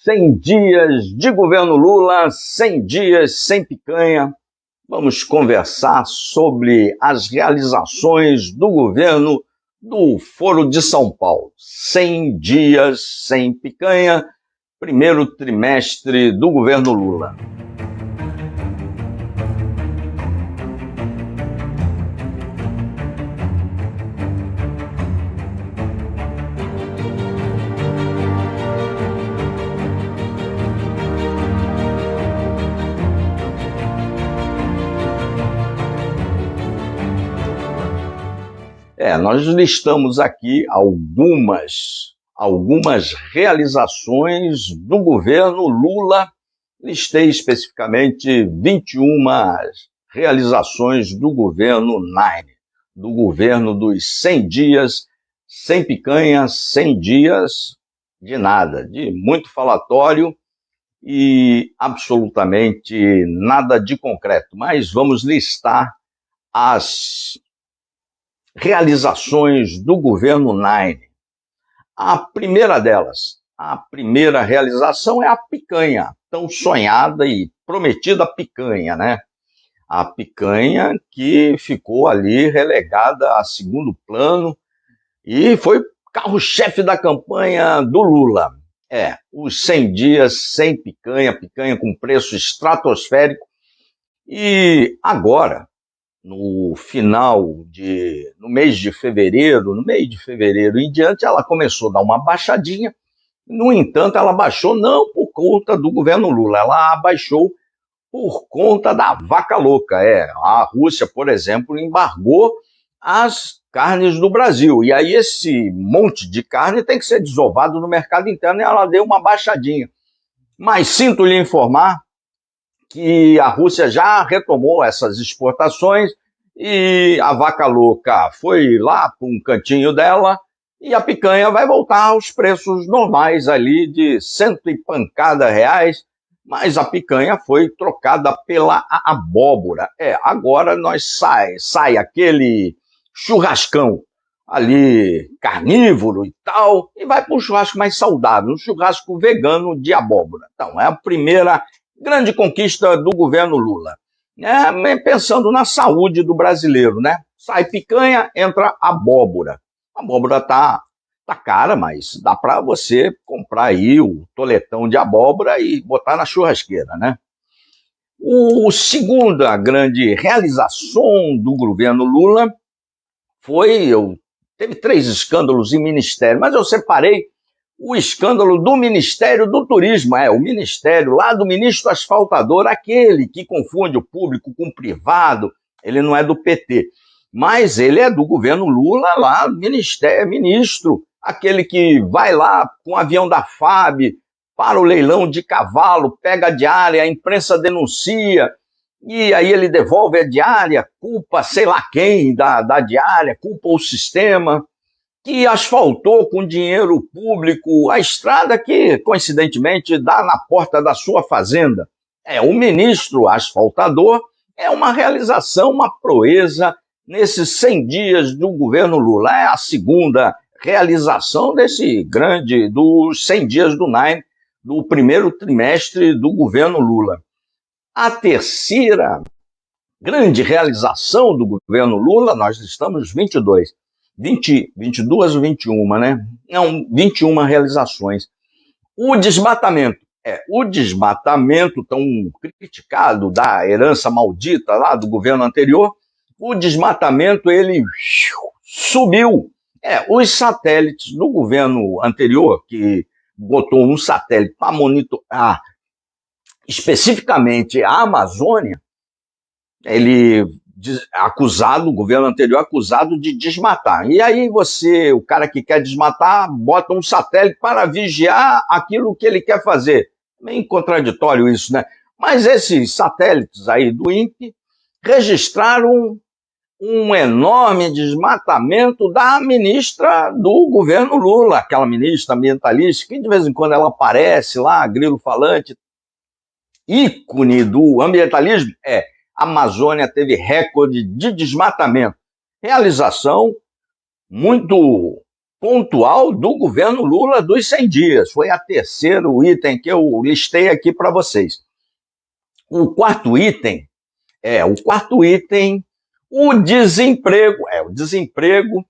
100 dias de governo Lula, 100 dias sem picanha. Vamos conversar sobre as realizações do governo do Foro de São Paulo. 100 dias sem picanha, primeiro trimestre do governo Lula. Nós listamos aqui algumas realizações do governo Lula. Listei especificamente 21 realizações do governo Nine, do governo dos 100 dias sem picanha, 100 dias de nada, de muito falatório e absolutamente nada de concreto. Mas vamos listar as realizações do governo Nine. A primeira delas, a primeira realização é a picanha, tão sonhada e prometida picanha, né? A picanha que ficou ali relegada a segundo plano e foi carro-chefe da campanha do Lula. Os 100 dias sem picanha, picanha com preço estratosférico. E agora, no mês de fevereiro em diante, ela começou a dar uma baixadinha. No entanto, ela baixou não por conta do governo Lula, ela baixou por conta da vaca louca. A Rússia, por exemplo, embargou as carnes do Brasil. E aí esse monte de carne tem que ser desovado no mercado interno e ela deu uma baixadinha. Mas sinto lhe informar que a Rússia já retomou essas exportações e a vaca louca foi lá para um cantinho dela e a picanha vai voltar aos preços normais ali de cento e pancada reais, mas a picanha foi trocada pela abóbora. Agora sai aquele churrascão ali carnívoro e tal, e vai para um churrasco mais saudável, um churrasco vegano de abóbora. Então, é a primeira grande conquista do governo Lula. Pensando na saúde do brasileiro, né? Sai picanha, entra abóbora. A abóbora tá cara, mas dá para você comprar aí o toletão de abóbora e botar na churrasqueira, né? A segunda grande realização do governo Lula teve 3 escândalos em ministério, mas eu separei o escândalo do Ministério do Turismo, o ministério lá do ministro asfaltador, aquele que confunde o público com o privado. Ele não é do PT, mas ele é do governo Lula lá, ministro, aquele que vai lá com o avião da FAB para o leilão de cavalo, pega a diária, a imprensa denuncia, e aí ele devolve a diária, culpa sei lá quem da diária, culpa o sistema, que asfaltou com dinheiro público a estrada que, coincidentemente, dá na porta da sua fazenda. O ministro asfaltador é uma realização, uma proeza nesses 100 dias do governo Lula. É a segunda realização dos 100 dias do Nine, do primeiro trimestre do governo Lula. A terceira grande realização do governo Lula, nós estamos 22 ou 21, né? Não, 21 realizações. O desmatamento. O desmatamento tão criticado da herança maldita lá do governo anterior, o desmatamento, ele subiu. Os satélites do governo anterior, que botou um satélite para monitorar especificamente a Amazônia, o governo anterior acusado de desmatar. E aí o cara que quer desmatar, bota um satélite para vigiar aquilo que ele quer fazer. Meio contraditório isso, né? Mas esses satélites aí do INPE registraram um enorme desmatamento da ministra do governo Lula, aquela ministra ambientalista, que de vez em quando ela aparece lá, grilo falante, ícone do ambientalismo. A Amazônia teve recorde de desmatamento. Realização muito pontual do governo Lula dos 100 dias. Foi a terceiro item que eu listei aqui para vocês. O quarto item, o desemprego. O desemprego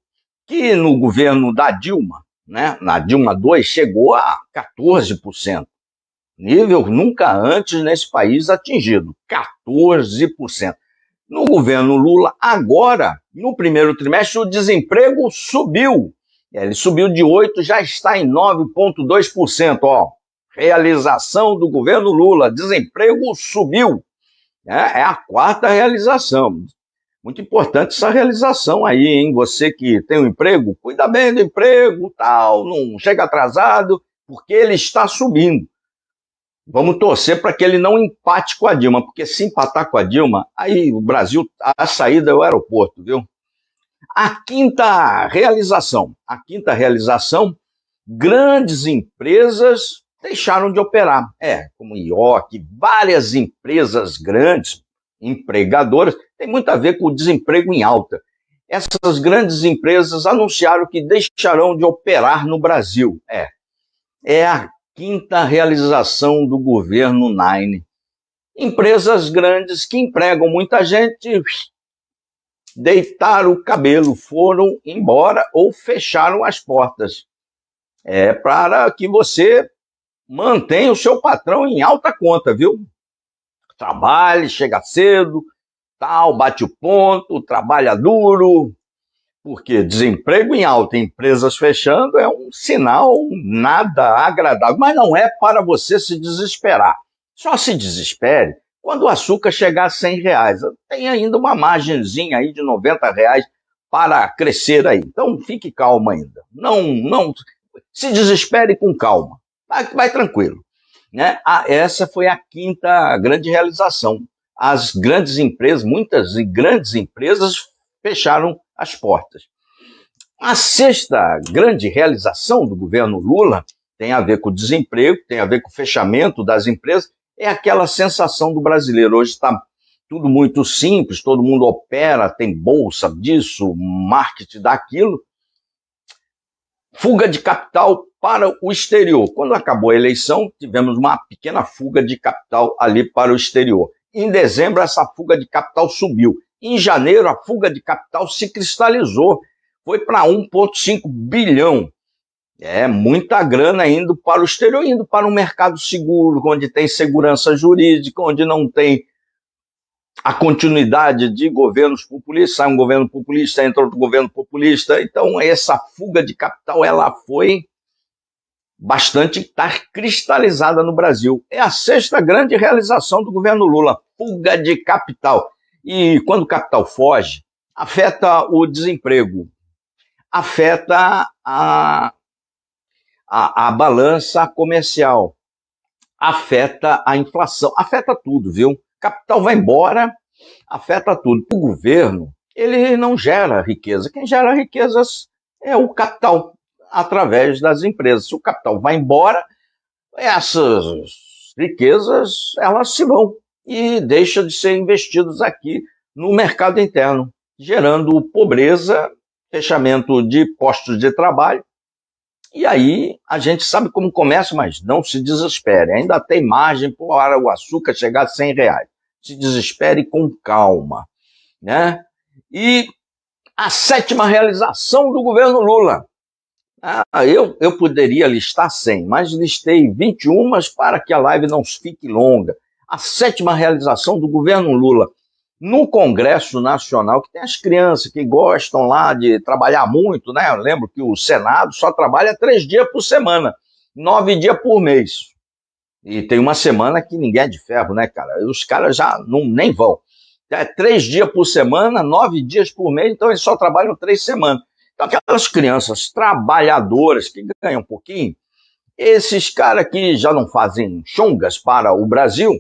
que no governo da Dilma, né, na Dilma II, chegou a 14%. Nível nunca antes nesse país atingido, 14%. No governo Lula, agora, no primeiro trimestre, o desemprego subiu. Ele subiu de 8%, já está em 9,2%. Realização do governo Lula, desemprego subiu. É a quarta realização. Muito importante essa realização aí, hein? Você que tem um emprego, cuida bem do emprego, tal, não chega atrasado, porque ele está subindo. Vamos torcer para que ele não empate com a Dilma, porque se empatar com a Dilma, aí o Brasil, a saída é o aeroporto, viu? A quinta realização, grandes empresas deixaram de operar. Como IOC, várias empresas grandes, empregadoras, tem muito a ver com o desemprego em alta. Essas grandes empresas anunciaram que deixarão de operar no Brasil. É a quinta realização do governo Nine. Empresas grandes que empregam muita gente deitaram o cabelo, foram embora ou fecharam as portas. Para que você mantenha o seu patrão em alta conta, viu? Trabalhe, chega cedo, tal, bate o ponto, trabalha duro, porque desemprego em alta, empresas fechando, é um sinal nada agradável. Mas não é para você se desesperar. Só se desespere quando o açúcar chegar a R$100. Tem ainda uma margenzinha aí de R$90 para crescer aí. Então fique calmo ainda. Não se desespere com calma. Vai tranquilo. Né? Essa foi a quinta grande realização. As grandes empresas, muitas grandes empresas fecharam as portas. A sexta grande realização do governo Lula tem a ver com o desemprego, tem a ver com o fechamento das empresas, é aquela sensação do brasileiro. Hoje está tudo muito simples, todo mundo opera, tem bolsa disso, marketing daquilo. Fuga de capital para o exterior. Quando acabou a eleição, tivemos uma pequena fuga de capital ali para o exterior. Em dezembro, essa fuga de capital subiu. Em janeiro, a fuga de capital se cristalizou. Foi para 1,5 bilhão. Muita grana indo para o exterior, indo para um mercado seguro, onde tem segurança jurídica, onde não tem a continuidade de governos populistas. Sai um governo populista, entra outro governo populista. Então, essa fuga de capital, ela foi bastante cristalizada no Brasil. É a sexta grande realização do governo Lula, fuga de capital. E quando o capital foge, afeta o desemprego, afeta a balança comercial, afeta a inflação, afeta tudo, viu? Capital vai embora, afeta tudo. O governo, ele não gera riqueza. Quem gera riquezas é o capital, através das empresas. Se o capital vai embora, essas riquezas, elas se vão e deixam de ser investidas aqui no mercado interno, gerando pobreza, fechamento de postos de trabalho. E aí a gente sabe como começa, mas não se desespere. Ainda tem margem para o açúcar chegar a R$100. Se desespere com calma, né? E a sétima realização do governo Lula. Eu poderia listar 100, mas listei 21 para que a live não fique longa. A sétima realização do governo Lula. No Congresso Nacional, que tem as crianças que gostam lá de trabalhar muito, né? Eu lembro que o Senado só trabalha 3 dias por semana, 9 dias por mês. E tem uma semana que ninguém é de ferro, né, cara? Os caras já nem vão. 3 dias por semana, 9 dias por mês, então eles só trabalham 3 semanas. Então aquelas crianças trabalhadoras que ganham um pouquinho, esses caras que já não fazem chongas para o Brasil,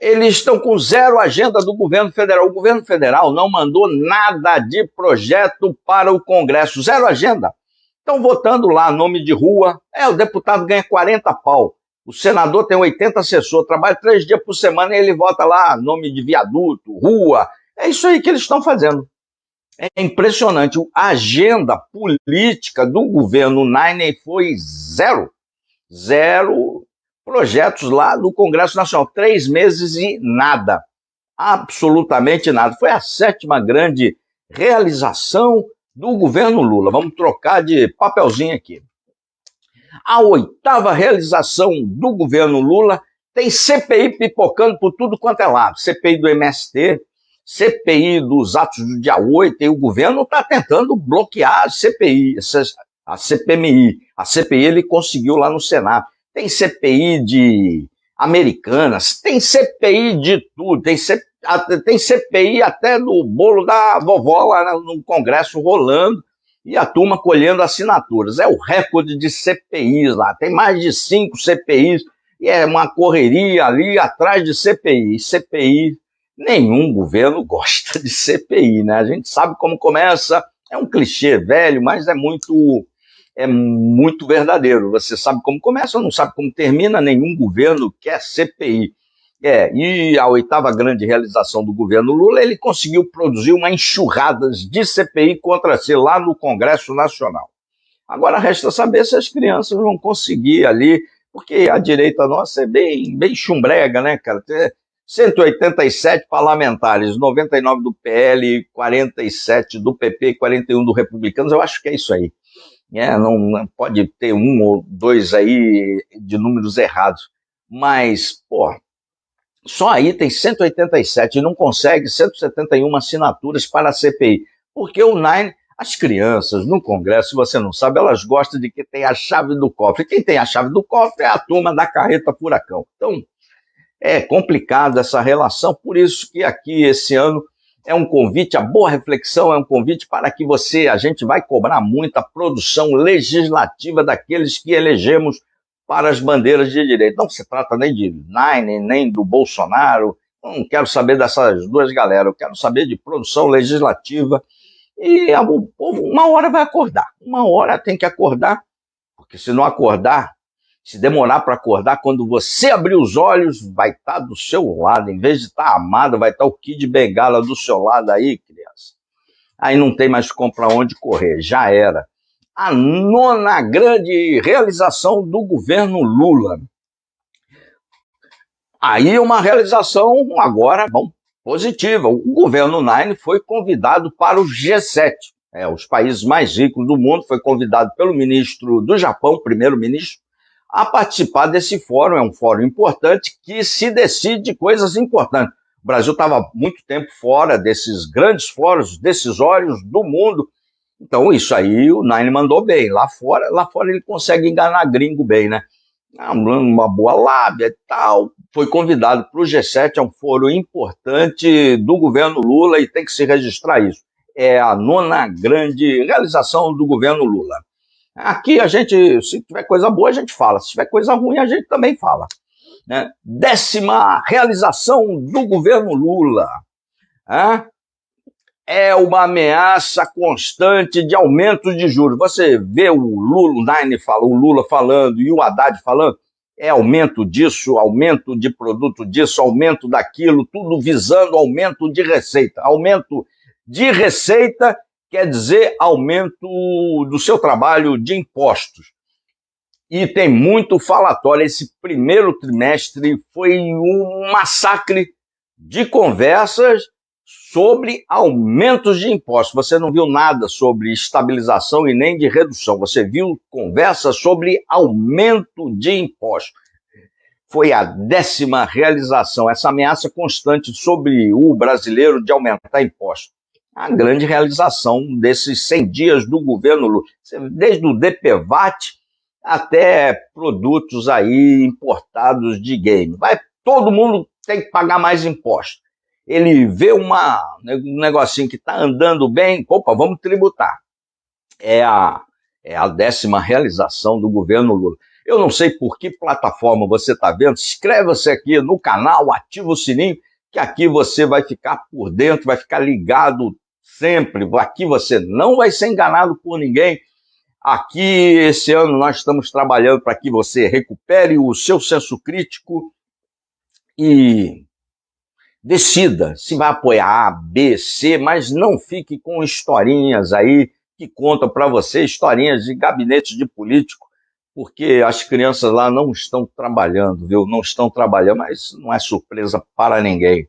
eles estão com zero agenda do governo federal. O governo federal não mandou nada de projeto para o Congresso, zero agenda. Estão votando lá nome de rua. O deputado ganha 40 pau. O senador tem 80 assessores, trabalha 3 dias por semana e ele vota lá nome de viaduto, rua. É isso aí que eles estão fazendo. É impressionante. A agenda política do governo Nine foi zero. Zero projetos lá do Congresso Nacional. 3 meses e nada. Absolutamente nada. Foi a sétima grande realização do governo Lula. Vamos trocar de papelzinho aqui. A oitava realização do governo Lula tem CPI pipocando por tudo quanto é lado. CPI do MST, CPI dos atos do dia 8, e o governo está tentando bloquear a CPI, a CPMI. A CPI ele conseguiu lá no Senado. Tem CPI de Americanas, tem CPI de tudo, tem CPI até do bolo da vovó lá no Congresso rolando, e a turma colhendo assinaturas. É o recorde de CPIs lá, tem mais de 5 CPIs, e é uma correria ali atrás de CPI. CPI, nenhum governo gosta de CPI, né? A gente sabe como começa, é um clichê velho, mas é muito verdadeiro. Você sabe como começa, não sabe como termina, nenhum governo quer CPI. E a oitava grande realização do governo Lula, ele conseguiu produzir uma enxurrada de CPI contra si lá no Congresso Nacional. Agora resta saber se as crianças vão conseguir ali, porque a direita nossa é bem chumbrega, né, cara? Tem 187 parlamentares, 99 do PL, 47 do PP, 41 do Republicanos, eu acho que é isso aí. Não pode ter um ou dois aí de números errados, mas, pô, só aí tem 187 e não consegue 171 assinaturas para a CPI. Porque o Nine, as crianças no Congresso, se você não sabe, elas gostam de que tem a chave do cofre. Quem tem a chave do cofre é a turma da carreta furacão. Então, é complicado essa relação, por isso que aqui esse ano é um convite, a boa reflexão é um convite para que a gente vai cobrar muita produção legislativa daqueles que elegemos para as bandeiras de direita. Não se trata nem de Nine, nem do Bolsonaro, não quero saber dessas duas galera, eu quero saber de produção legislativa, e o povo uma hora vai acordar, uma hora tem que acordar, porque se não acordar, se demorar para acordar, quando você abrir os olhos, vai estar do seu lado, em vez de estar amado, vai estar o Kid Bengala do seu lado aí, criança. Aí não tem mais para onde correr, já era. A nona grande realização do governo Lula. Aí uma realização agora, bom, positiva. O governo Nine foi convidado para o G7, os países mais ricos do mundo, foi convidado pelo ministro do Japão, primeiro-ministro, a participar desse fórum. É um fórum importante que se decide coisas importantes. O Brasil estava muito tempo fora desses grandes fóruns decisórios do mundo. Então, isso aí o Nine mandou bem. Lá fora ele consegue enganar gringo bem, né? Uma boa lábia e tal. Foi convidado para o G7, é um fórum importante do governo Lula e tem que se registrar isso. É a nona grande realização do governo Lula. Aqui a gente, se tiver coisa boa, a gente fala. Se tiver coisa ruim, a gente também fala. Né? 10ª realização do governo Lula. É uma ameaça constante de aumento de juros. Você vê o Lula falando e o Haddad falando, é aumento disso, aumento de produto disso, aumento daquilo, tudo visando aumento de receita. Aumento de receita quer dizer aumento do seu trabalho de impostos. E tem muito falatório. Esse primeiro trimestre foi um massacre de conversas sobre aumentos de impostos. Você não viu nada sobre estabilização e nem de redução. Você viu conversas sobre aumento de impostos. Foi a 10ª realização, essa ameaça constante sobre o brasileiro de aumentar impostos. A grande realização desses 100 dias do governo Lula, desde o DPVAT até produtos aí importados de game. Todo mundo tem que pagar mais impostos. Ele vê um negocinho que está andando bem, opa, vamos tributar. É a 10ª realização do governo Lula. Eu não sei por que plataforma você está vendo, inscreva-se aqui no canal, ativa o sininho, que aqui você vai ficar por dentro, vai ficar ligado sempre. Aqui você não vai ser enganado por ninguém. Aqui, esse ano, nós estamos trabalhando para que você recupere o seu senso crítico e decida se vai apoiar A, B, C, mas não fique com historinhas aí que contam para você, historinhas de gabinetes de político, porque as crianças lá não estão trabalhando, viu? Não estão trabalhando, mas não é surpresa para ninguém.